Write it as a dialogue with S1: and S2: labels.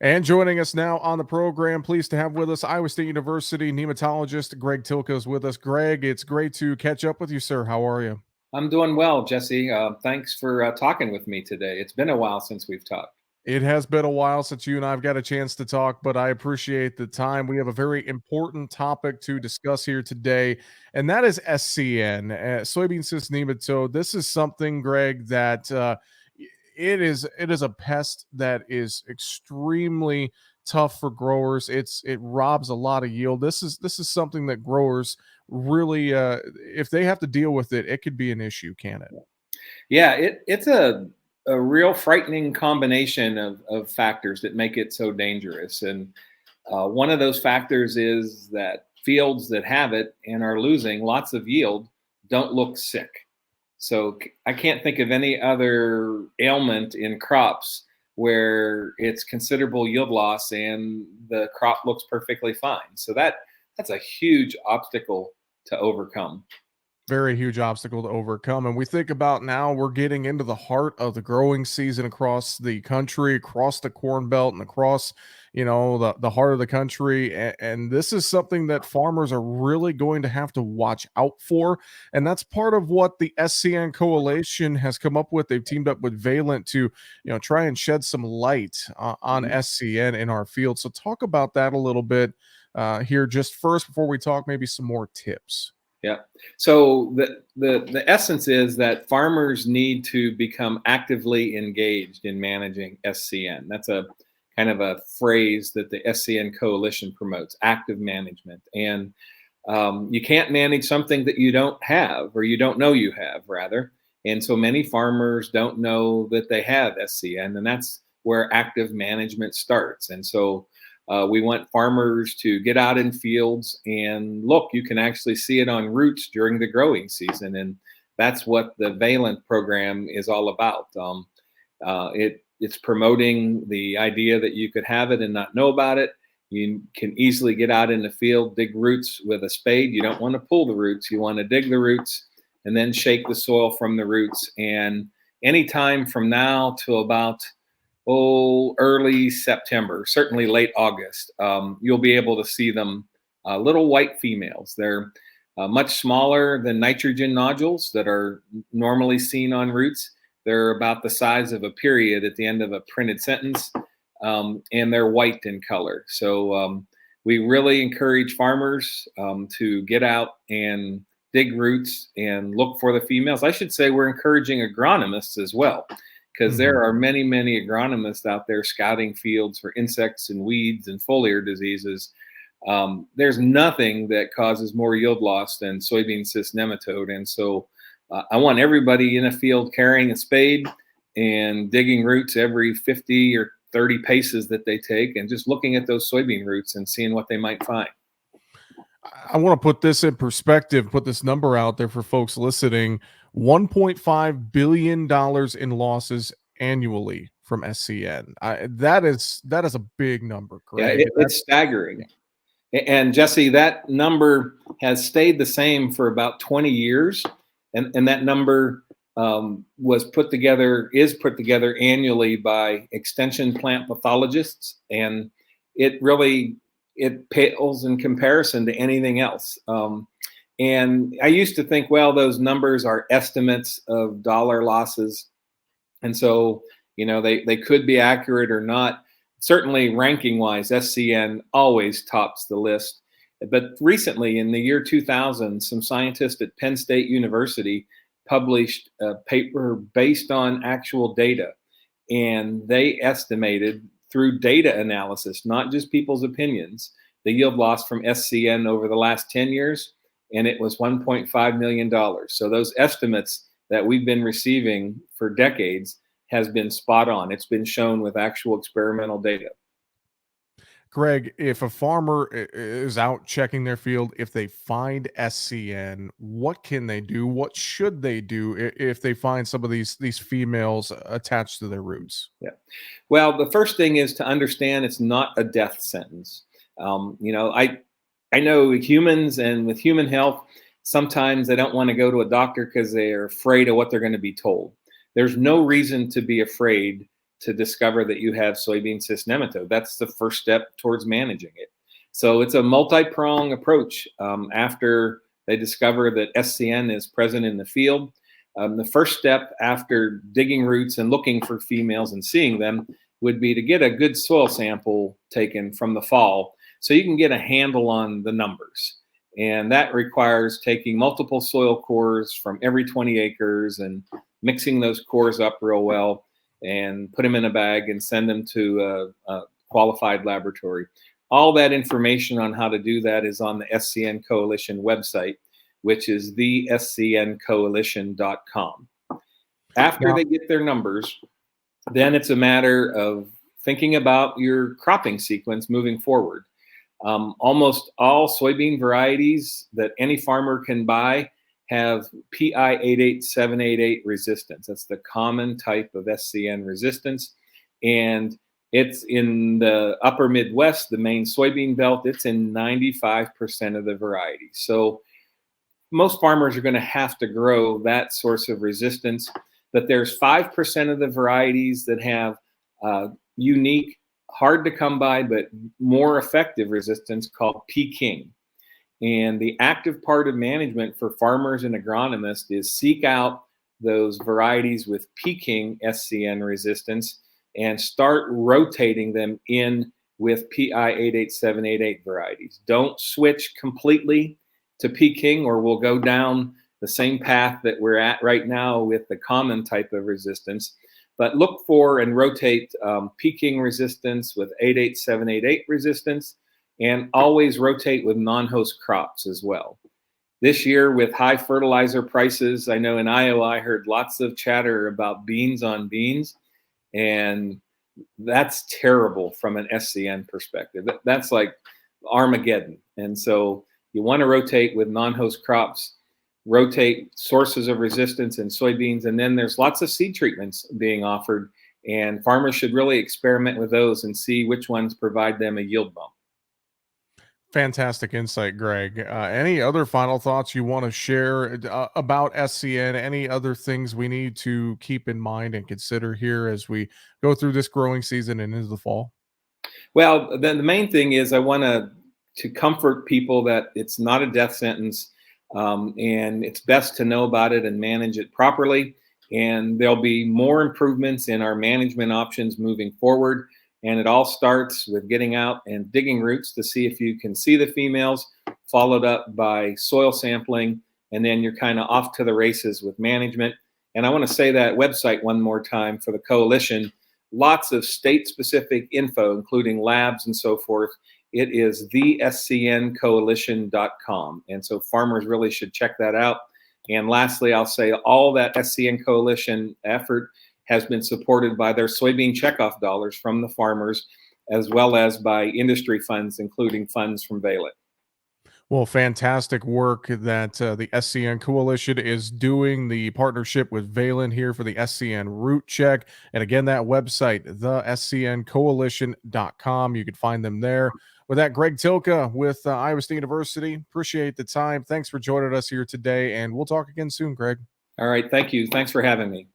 S1: And joining us now on the program, pleased to have with us Iowa State University nematologist Greg Tylka is with us. Greg, it's great to catch up with you, sir. How are you?
S2: I'm doing well, Jesse. Thanks for talking with me today. It's been a while since we've talked.
S1: It has been a while since you and I've got a chance to talk, but I appreciate the time. We have a very important topic to discuss here today, and that is SCN, soybean cyst nematode. This is something, Greg, that it is a pest that is extremely tough for growers. It robs a lot of yield. This is something that growers really, if they have to deal with it, it could be an issue, can it?
S2: Yeah, it's a real frightening combination of factors that make it so dangerous. And one of those factors is that fields that have it and are losing lots of yield don't look sick. So I can't think of any other ailment in crops where it's considerable yield loss and the crop looks perfectly fine. So that's a huge obstacle to overcome.
S1: Very huge obstacle to overcome. And we think about now we're getting into the heart of the growing season across the country, across the Corn Belt, and across, the heart of the country. And this is something that farmers are really going to have to watch out for. And that's part of what the SCN coalition has come up with. They've teamed up with Valent to, try and shed some light on
S2: Mhm.
S1: SCN in our field. So talk about that a little bit here just first before we talk maybe some more tips.
S2: Yeah. So the essence is that farmers need to become actively engaged in managing SCN. That's a kind of a phrase that the SCN coalition promotes: active management. And you can't manage something that you don't have, or you don't know you have, rather. And so many farmers don't know that they have SCN, and that's where active management starts. And so we want farmers to get out in fields and look. You can actually see it on roots during the growing season, and that's what the Valent program is all about. It's promoting the idea that you could have it and not know about it. You can easily get out in the field, dig roots with a spade. You don't want to pull the roots; you want to dig the roots and then shake the soil from the roots. And anytime from now to about early September, certainly late August, you'll be able to see them, little white females. They're much smaller than nitrogen nodules that are normally seen on roots. They're about the size of a period at the end of a printed sentence, and they're white in color. So we really encourage farmers to get out and dig roots and look for the females. I should say we're encouraging agronomists as well, because
S1: Mhm.
S2: there are many, many agronomists out there scouting fields for insects and weeds and foliar diseases. There's nothing that causes more yield loss than soybean cyst nematode. And so I want everybody in a field carrying a spade and digging roots every 50 or 30 paces that they take, and just looking at those soybean roots and seeing what they might find.
S1: I want to put this in perspective, put this number out there for folks listening. $1.5 billion in losses annually from SCN. That is a big number,
S2: Yeah,
S1: Greg.
S2: it's staggering. And Jesse, that number has stayed the same for about 20 years. And that number is put together annually by extension plant pathologists. And it pales in comparison to anything else. And I used to think, well, those numbers are estimates of dollar losses. And so, they could be accurate or not. Certainly, ranking wise, SCN always tops the list. But recently, in the year 2000, some scientists at Penn State University published a paper based on actual data. And they estimated through data analysis, not just people's opinions, the yield loss from SCN over the last 10 years. And it was $1.5 million. So those estimates that we've been receiving for decades has been spot on. It's been shown with actual experimental data.
S1: Greg, if a farmer is out checking their field, if they find SCN, what can they do? What should they do if they find some of these females attached to their roots?
S2: Yeah. Well, the first thing is to understand it's not a death sentence. I know humans, and with human health, sometimes they don't want to go to a doctor because they are afraid of what they're going to be told. There's no reason to be afraid to discover that you have soybean cyst nematode. That's the first step towards managing it. So it's a multi-pronged approach. After they discover that SCN is present in the field, the first step after digging roots and looking for females and seeing them would be to get a good soil sample taken from the fall so you can get a handle on the numbers. And that requires taking multiple soil cores from every 20 acres and mixing those cores up real well and put them in a bag and send them to a qualified laboratory. All that information on how to do that is on the SCN Coalition website, which is thescncoalition.com. After they get their numbers, then it's a matter of thinking about your cropping sequence moving forward. Almost all soybean varieties that any farmer can buy have PI 88788 resistance. That's the common type of SCN resistance. And it's in the upper Midwest, the main soybean belt. It's in 95% of the varieties. So most farmers are going to have to grow that source of resistance. But there's 5% of the varieties that have unique, hard to come by, but more effective resistance called Peking. And the active part of management for farmers and agronomists is seek out those varieties with Peking SCN resistance and start rotating them in with PI 88788 varieties. Don't switch completely to Peking, or we'll go down the same path that we're at right now with the common type of resistance. But look for and rotate Peking resistance with 88788 resistance, and always rotate with non-host crops as well. This year with high fertilizer prices, I know in Iowa I heard lots of chatter about beans on beans, and that's terrible from an SCN perspective. That's like Armageddon. And so you want to rotate with non-host crops, rotate sources of resistance in soybeans, and then there's lots of seed treatments being offered, and farmers should really experiment with those and see which ones provide them a yield bump.
S1: Fantastic insight, Greg. Any other final thoughts you want to share about SCN? Any other things we need to keep in mind and consider here as we go through this growing season and into the fall?
S2: Well, then the main thing is I want to comfort people that it's not a death sentence, and it's best to know about it and manage it properly. And there'll be more improvements in our management options moving forward. And it all starts with getting out and digging roots to see if you can see the females, followed up by soil sampling, and then you're kind of off to the races with management. And I want to say that website one more time for the coalition. Lots of state-specific info, including labs and so forth. It is thescncoalition.com. And so farmers really should check that out. And lastly, I'll say all that SCN Coalition effort has been supported by their soybean checkoff dollars from the farmers, as well as by industry funds, including funds from Valent.
S1: Well, fantastic work that the SCN Coalition is doing, the partnership with Valent here for the SCN Root Check. And again, that website, thescncoalition.com. You can find them there. With that, Greg Tylka with Iowa State University. Appreciate the time. Thanks for joining us here today, and we'll talk again soon, Greg.
S2: All right. Thank you. Thanks for having me.